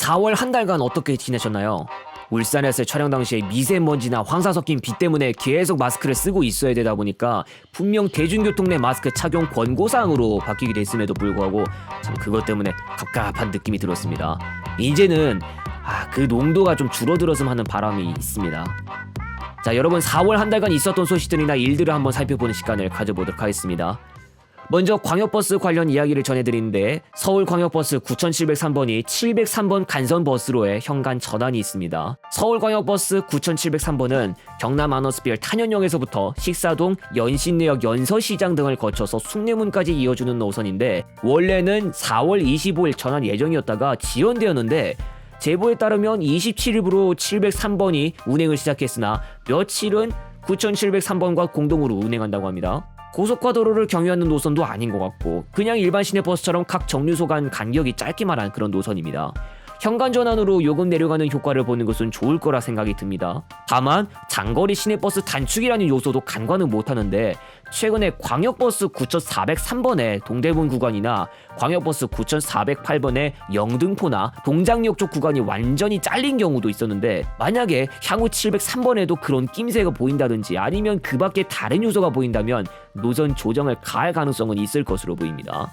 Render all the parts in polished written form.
4월 한 달간 어떻게 지내셨나요? 울산에서 촬영 당시에 미세먼지나 황사 섞인 비 때문에 계속 마스크를 쓰고 있어야 되다 보니까 분명 대중교통 내 마스크 착용 권고사항으로 바뀌게 됐음에도 불구하고 참 그것 때문에 갑갑한 느낌이 들었습니다. 이제는 그 농도가 좀 줄어들었으면 하는 바람이 있습니다. 자, 여러분 4월 한 달간 있었던 소식들이나 일들을 한번 살펴보는 시간을 가져보도록 하겠습니다. 먼저 광역버스 관련 이야기를 전해드리는데 서울광역버스 9703번이 703번 간선버스로의 현관 전환이 있습니다. 서울광역버스 9703번은 경남 아너스빌 탄현역에서부터 식사동, 연신내역 연서시장 등을 거쳐서 숭례문까지 이어주는 노선인데 원래는 4월 25일 전환 예정이었다가 지연되었는데 제보에 따르면 27일부로 703번이 운행을 시작했으나 며칠은 9703번과 공동으로 운행한다고 합니다. 고속화도로를 경유하는 노선도 아닌 것 같고 그냥 일반 시내버스처럼 각 정류소 간 간격이 짧기만 한 그런 노선입니다. 현관 전환으로 요금 내려가는 효과를 보는 것은 좋을 거라 생각이 듭니다. 다만 장거리 시내버스 단축이라는 요소도 간과는 못하는데 최근에 광역버스 9403번의 동대문 구간이나 광역버스 9408번의 영등포나 동장역 쪽 구간이 완전히 잘린 경우도 있었는데 만약에 향후 703번에도 그런 낌새가 보인다든지 아니면 그 밖에 다른 요소가 보인다면 노선 조정을 가할 가능성은 있을 것으로 보입니다.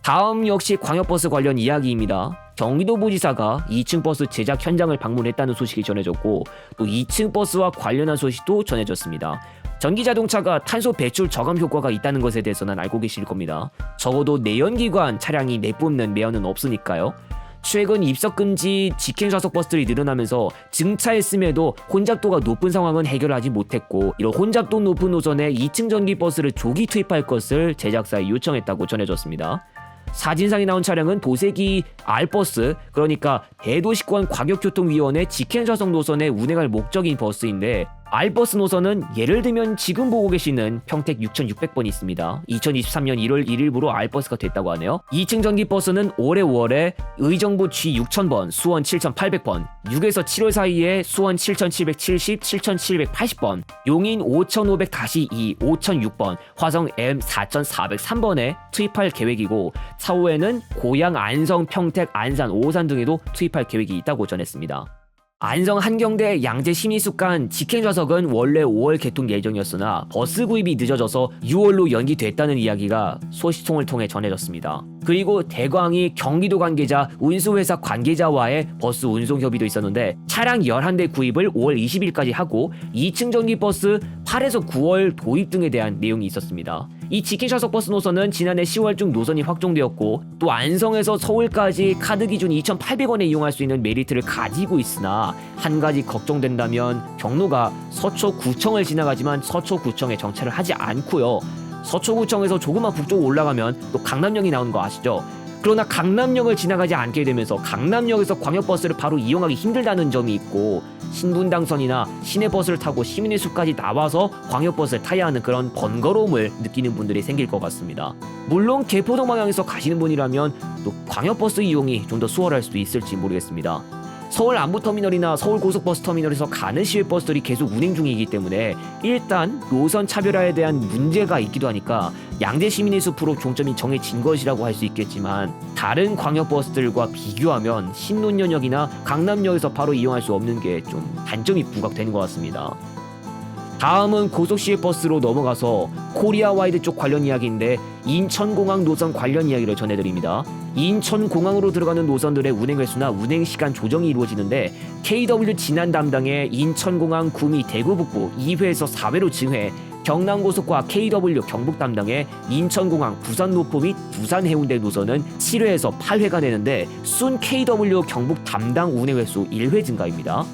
다음 역시 광역버스 관련 이야기입니다. 경기도부지사가 2층 버스 제작 현장을 방문했다는 소식이 전해졌고 또 2층 버스와 관련한 소식도 전해졌습니다. 전기자동차가 탄소 배출 저감 효과가 있다는 것에 대해서는 알고 계실 겁니다. 적어도 내연기관 차량이 내뿜는 매연은 없으니까요. 최근 입석금지 직행좌석 버스들이 늘어나면서 증차했음에도 혼잡도가 높은 상황은 해결하지 못했고 이런 혼잡도 높은 노선에 2층 전기버스를 조기 투입할 것을 제작사에 요청했다고 전해졌습니다. 사진상에 나온 차량은 도세기 R버스, 그러니까 대도시권 과격교통위원회 직행좌석 노선에 운행할 목적인 버스인데 R버스 노선은 예를 들면 지금 보고 계시는 평택 6600번이 있습니다. 2023년 1월 1일부로 R버스가 됐다고 하네요. 2층 전기버스는 올해 5월에 의정부 G6000번, 수원 7800번, 6에서 7월 사이에 수원 7770, 7780번, 용인 5500-2, 5006번, 화성 M 4403번에 투입할 계획이고 차후에는 고양, 안성, 평택, 안산, 오산 등에도 투입할 계획이 있다고 전했습니다. 안성 한경대 양재 심리숙 간 직행좌석은 원래 5월 개통 예정이었으나 버스 구입이 늦어져서 6월로 연기됐다는 이야기가 소식통을 통해 전해졌습니다. 그리고 대광이 경기도 관계자, 운수회사 관계자와의 버스 운송 협의도 있었는데 차량 11대 구입을 5월 20일까지 하고 2층 전기버스 8에서 9월 도입 등에 대한 내용이 있었습니다. 이 직행좌석 버스 노선은 지난해 10월 중 노선이 확정되었고 또 안성에서 서울까지 카드 기준 2,800원에 이용할 수 있는 메리트를 가지고 있으나 한 가지 걱정된다면 경로가 서초구청을 지나가지만 서초구청에 정차를 하지 않고요. 서초구청에서 조금만 북쪽으로 올라가면 또 강남역이 나오는 거 아시죠? 그러나 강남역을 지나가지 않게 되면서 강남역에서 광역버스를 바로 이용하기 힘들다는 점이 있고 신분당선이나 시내버스를 타고 시민의 숲까지 나와서 광역버스를 타야 하는 그런 번거로움을 느끼는 분들이 생길 것 같습니다. 물론 개포동 방향에서 가시는 분이라면 또 광역버스 이용이 좀 더 수월할 수도 있을지 모르겠습니다. 서울 안보터미널이나 서울고속버스터미널에서 가는 시외버스들이 계속 운행 중이기 때문에 일단 노선 차별화에 대한 문제가 있기도 하니까 양재 시민의 숲으로 종점이 정해진 것이라고 할 수 있겠지만 다른 광역버스들과 비교하면 신논현역이나 강남역에서 바로 이용할 수 없는 게 좀 단점이 부각되는 것 같습니다. 다음은 고속시외버스로 넘어가서 코리아와이드 쪽 관련 이야기인데 인천공항 노선 관련 이야기를 전해드립니다. 인천공항으로 들어가는 노선들의 운행 횟수나 운행 시간 조정이 이루어지는데 KW 진안 담당의 인천공항 구미 대구 북부 2회에서 4회로 증회, 경남고속과 KW 경북 담당의 인천공항 부산 노포 및 부산 해운대 노선은 7회에서 8회가 되는데 순 KW 경북 담당 운행 횟수 1회 증가입니다.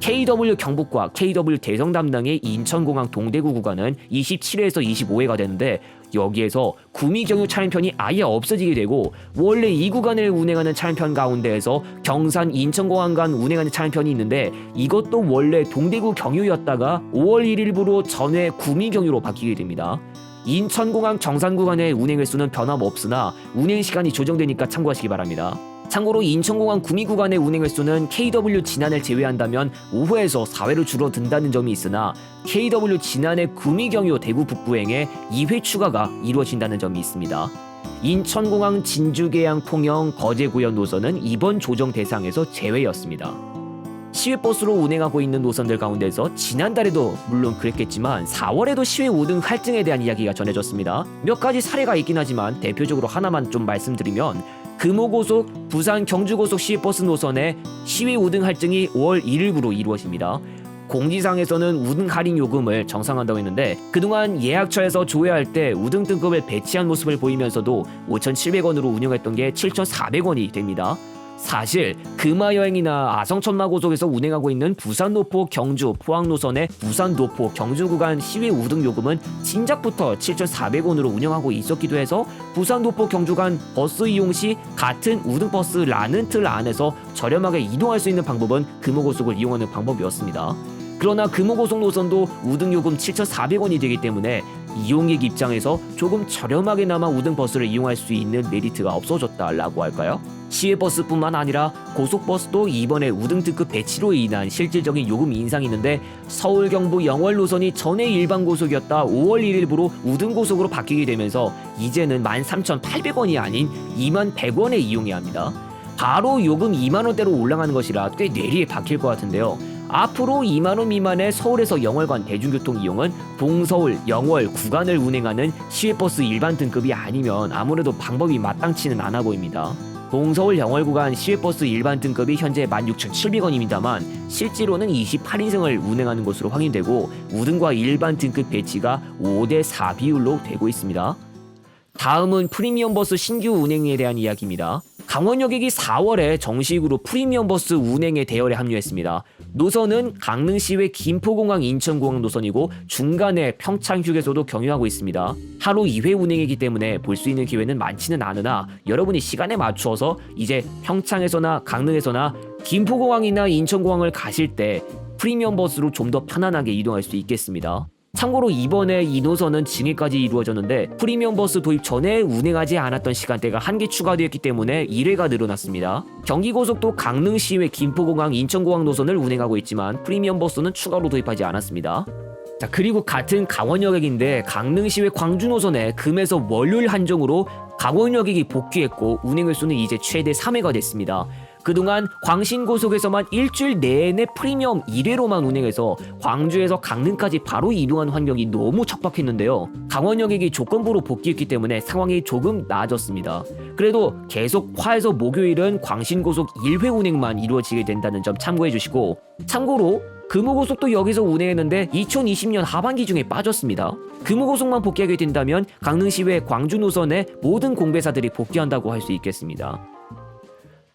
KW 경북과 KW 대성 담당의 인천공항 동대구 구간은 27회에서 25회가 되는데 여기에서 구미 경유 차량편이 아예 없어지게 되고 원래 이 구간을 운행하는 차량편 가운데에서 경산 인천공항 간 운행하는 차량편이 있는데 이것도 원래 동대구 경유였다가 5월 1일부로 전회 구미 경유로 바뀌게 됩니다. 인천공항 정산 구간의 운행 횟수는 변함없으나 운행 시간이 조정되니까 참고하시기 바랍니다. 참고로 인천공항 구미 구간의 운행 횟수는 KW 진안을 제외한다면 5회에서 4회로 줄어든다는 점이 있으나 KW 진안의 구미 경유 대구 북부행에 2회 추가가 이루어진다는 점이 있습니다. 인천공항, 진주계양, 통영, 거제구현 노선은 이번 조정 대상에서 제외였습니다. 시외버스로 운행하고 있는 노선들 가운데서 지난달에도 물론 그랬겠지만 4월에도 시외 5등 할증에 대한 이야기가 전해졌습니다. 몇 가지 사례가 있긴 하지만 대표적으로 하나만 좀 말씀드리면 금호고속, 부산 경주고속 시외버스 노선의 시외 5등 할증이 5월 1일부로 이루어집니다. 공지사항에서는 우등 할인 요금을 정상한다고 했는데 그동안 예약처에서 조회할 때 우등 등급을 배치한 모습을 보이면서도 5,700원으로 운영했던 게 7,400원이 됩니다. 사실 금화여행이나 아성천마고속에서 운행하고 있는 부산 노포 경주 포항 노선의 부산 노포 경주 구간 시외 우등 요금은 진작부터 7,400원으로 운영하고 있었기도 해서 부산 노포 경주 간 버스 이용 시 같은 우등 버스라는 틀 안에서 저렴하게 이동할 수 있는 방법은 금호고속을 이용하는 방법이었습니다. 그러나 금호고속 노선도 우등 요금 7,400원이 되기 때문에 이용객 입장에서 조금 저렴하게나마 우등 버스를 이용할 수 있는 메리트가 없어졌다라고 할까요? 시외버스뿐만 아니라 고속버스도 이번에 우등 등급 배치로 인한 실질적인 요금 인상이 있는데 서울 경부 영월 노선이 전에 일반 고속이었다 5월 1일부로 우등 고속으로 바뀌게 되면서 이제는 13,800원이 아닌 21,100원에 이용해야 합니다. 바로 요금 2만원대로 올라가는 것이라 꽤 뇌리에 박힐 것 같은데요. 앞으로 2만원 미만의 서울에서 영월 간 대중교통 이용은 동서울, 영월 구간을 운행하는 시외버스 일반 등급이 아니면 아무래도 방법이 마땅치는 않아 보입니다. 동서울 영월 구간 시외버스 일반 등급이 현재 16,700원입니다만 실제로는 28인승을 운행하는 것으로 확인되고 우등과 일반 등급 배치가 5대4 비율로 되고 있습니다. 다음은 프리미엄 버스 신규 운행에 대한 이야기입니다. 강원여객이 4월에 정식으로 프리미엄 버스 운행에 대열에 합류했습니다. 노선은 강릉시외 김포공항 인천공항 노선이고 중간에 평창휴게소도 경유하고 있습니다. 하루 2회 운행이기 때문에 볼 수 있는 기회는 많지는 않으나 여러분이 시간에 맞추어서 이제 평창에서나 강릉에서나 김포공항이나 인천공항을 가실 때 프리미엄 버스로 좀 더 편안하게 이동할 수 있겠습니다. 참고로 이번에 이 노선은 증액까지 이루어졌는데 프리미엄 버스 도입 전에 운행하지 않았던 시간대가 한 개 추가되었기 때문에 1회가 늘어났습니다. 경기고속도 강릉시외 김포공항 인천공항 노선을 운행하고 있지만 프리미엄 버스는 추가로 도입하지 않았습니다. 자, 그리고 같은 강원여객인데 강릉시외 광주 노선에 금에서 월요일 한정으로 강원여객이 복귀했고 운행 횟수는 이제 최대 3회가 됐습니다. 그동안 광신고속에서만 일주일 내내 프리미엄 1회로만 운행해서 광주에서 강릉까지 바로 이동하는 환경이 너무 척박했는데요. 강원여객이 조건부로 복귀했기 때문에 상황이 조금 나아졌습니다. 그래도 계속 화에서 목요일은 광신고속 1회 운행만 이루어지게 된다는 점 참고해 주시고 참고로 금호고속도 여기서 운행했는데 2020년 하반기 중에 빠졌습니다. 금호고속만 복귀하게 된다면 강릉시외 광주 노선의 모든 공배사들이 복귀한다고 할 수 있겠습니다.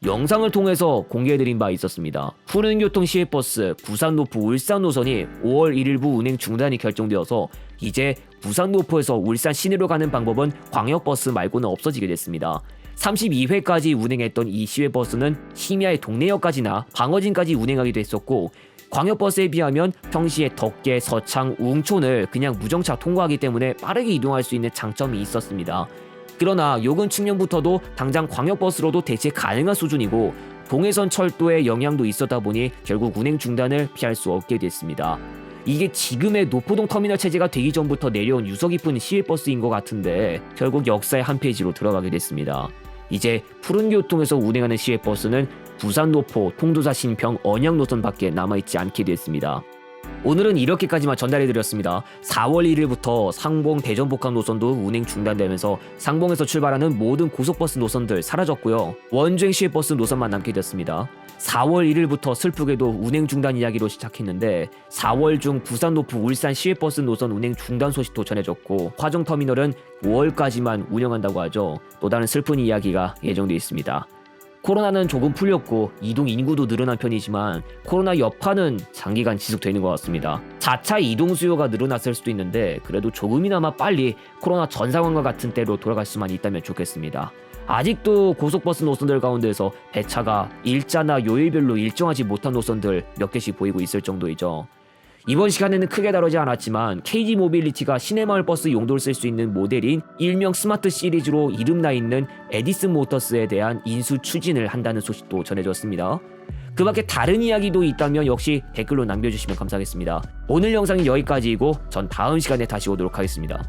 영상을 통해서 공개해드린 바 있었습니다. 푸른교통 시외버스 부산 노포 울산 노선이 5월 1일부 운행 중단이 결정되어서 이제 부산 노포에서 울산 시내로 가는 방법은 광역버스 말고는 없어지게 됐습니다. 32회까지 운행했던 이 시외버스는 심야의 동래역까지나 방어진까지 운행하기도 했었고 광역버스에 비하면 평시에 덕계, 서창, 웅촌을 그냥 무정차 통과하기 때문에 빠르게 이동할 수 있는 장점이 있었습니다. 그러나 요금 측면부터도 당장 광역버스로도 대체 가능한 수준이고 동해선 철도의 영향도 있었다 보니 결국 운행 중단을 피할 수 없게 됐습니다. 이게 지금의 노포동 터미널 체제가 되기 전부터 내려온 유서 깊은 시외버스인 것 같은데 결국 역사의 한 페이지로 들어가게 됐습니다. 이제 푸른교통에서 운행하는 시외버스는 부산 노포, 통도사 신평, 언양 노선밖에 남아있지 않게 됐습니다. 오늘은 이렇게까지만 전달해드렸습니다. 4월 1일부터 상봉 대전복합 노선도 운행 중단되면서 상봉에서 출발하는 모든 고속버스 노선들 사라졌고요. 원주행 시외버스 노선만 남게 됐습니다. 4월 1일부터 슬프게도 운행 중단 이야기로 시작했는데 4월 중 부산 노포 울산 시외버스 노선 운행 중단 소식도 전해졌고 화정터미널은 5월까지만 운영한다고 하죠. 또 다른 슬픈 이야기가 예정되어 있습니다. 코로나는 조금 풀렸고 이동 인구도 늘어난 편이지만 코로나 여파는 장기간 지속되는 것 같습니다. 자차 이동 수요가 늘어났을 수도 있는데 그래도 조금이나마 빨리 코로나 전 상황과 같은 때로 돌아갈 수만 있다면 좋겠습니다. 아직도 고속버스 노선들 가운데서 배차가 일자나 요일별로 일정하지 못한 노선들 몇 개씩 보이고 있을 정도이죠. 이번 시간에는 크게 다루지 않았지만 KG 모빌리티가 시내마을 버스 용도를 쓸 수 있는 모델인 일명 스마트 시리즈로 이름 나 있는 에디슨 모터스에 대한 인수 추진을 한다는 소식도 전해졌습니다. 그 밖에 다른 이야기도 있다면 역시 댓글로 남겨주시면 감사하겠습니다. 오늘 영상은 여기까지이고 전 다음 시간에 다시 오도록 하겠습니다.